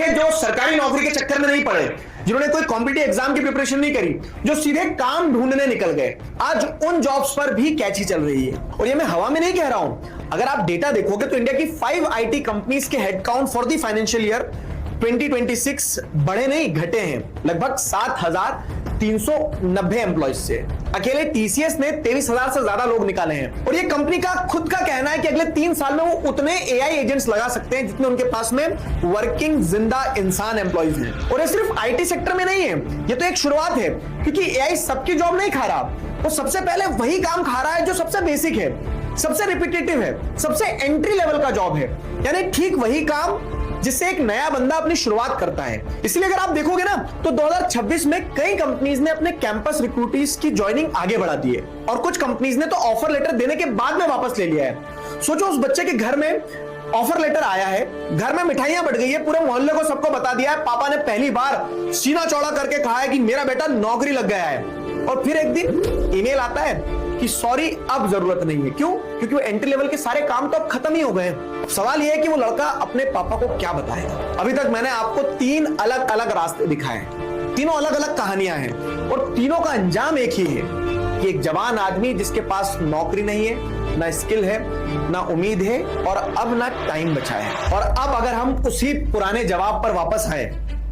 हैं जो सरकारी नौकरी के चक्कर में नहीं पड़े, जिन्होंने कोई कॉम्पिटिटिव एग्जाम की प्रिपरेशन नहीं करी, जो सीधे काम ढूंढने निकल गए, आज उन जॉब्स पर भी कैची चल रही है। और ये मैं हवा में नहीं कह रहा हूं, अगर आप डेटा देखोगे तो इंडिया की 5 आईटी कंपनीज के headcount for the financial year 2026 बढ़े नहीं घटे हैं, लगभग 7,390 एम्प्लॉइज से। अकेले टीसीएस ने 23,000 से ज्यादा लोग निकाले हैं। और ये कंपनी का खुद का कहना है कि अगले 3 साल में वो उतने एआई एजेंट्स लगा सकते हैं जितने उनके पास में वर्किंग जिंदा इंसान एम्प्लॉइज हैं। और ये सिर्फ आईटी सेक्टर में नहीं है, ये तो एक शुरुआत है, क्योंकि एआई सबकी जॉब नहीं खा रहा, वो सबसे पहले वही काम खा रहा है जो सबसे बेसिक है, सबसे रिपीटेटिव है, सबसे एंट्री लेवल का जॉब है, यानी ठीक वही काम जिससे एक नया बंदा अपनी शुरुआत करता है। इसलिए अगर आप देखोगे ना तो 2026 में कई कंपनीज ने अपने कैंपस रिक्रूटीज की ज्वाइनिंग आगे बढ़ा दी है, और कुछ कंपनीज ने तो ऑफर लेटर देने के बाद में वापस ले लिया है। सोचो, उस बच्चे के घर में ऑफर लेटर आया है, घर में मिठाइयां बढ़ गई है, पूरे मोहल्ले को सबको बता दिया है, पापा ने पहली बार सीना चौड़ा करके कहा है कि मेरा बेटा नौकरी लग गया है, और फिर एक दिन ईमेल आता है कि सॉरी अब जरूरत नहीं है। क्यों? क्योंकि वो एंट्री लेवल के सारे काम तो अब खत्म ही हो गए। सवाल यह है कि वो लड़का अपने पापा को क्या बताएगा। अभी तक मैंने आपको 3 अलग अलग रास्ते दिखाए हैं, तीनों अलग अलग कहानियां हैं, और तीनों का अंजाम एक ही है कि एक जवान आदमी जिसके पास नौकरी नहीं है, ना स्किल है, ना उम्मीद है, और अब ना टाइम बचा है। और अब अगर हम उसी पुराने जवाब पर वापस आए,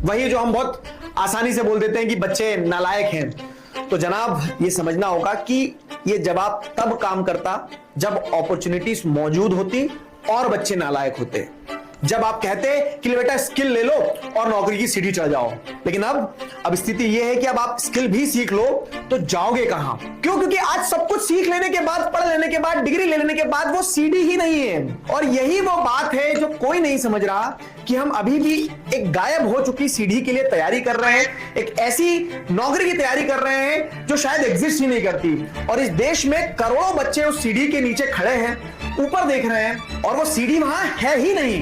वही जो हम बहुत आसानी से बोल देते हैं कि बच्चे नालायक हैं, तो जनाब ये समझना होगा कि ये जवाब तब काम करता जब अपॉर्चुनिटीज मौजूद होती और बच्चे नालायक होते, जब आप कहते कि बेटा स्किल ले लो और नौकरी की सीढ़ी चढ़ जाओ। लेकिन अब स्थिति यह है कि अब आप स्किल भी सीख लो तो जाओगे कहां? क्यों? क्योंकि आज सब कुछ सीख लेने के बाद, पढ़ लेने के बाद, डिग्री ले लेने के बाद वो सीढ़ी ही नहीं है। और यही वो बात है जो कोई नहीं समझ रहा कि हम अभी भी एक गायब हो चुकी सीढ़ी के लिए तैयारी कर रहे हैं, एक ऐसी नौकरी की तैयारी कर रहे हैं जो शायद एग्जिस्ट ही नहीं करती। और इस देश में करोड़ों बच्चे उस सीढ़ी के नीचे खड़े हैं, ऊपर देख रहे हैं, और वो सीढ़ी वहां है ही नहीं।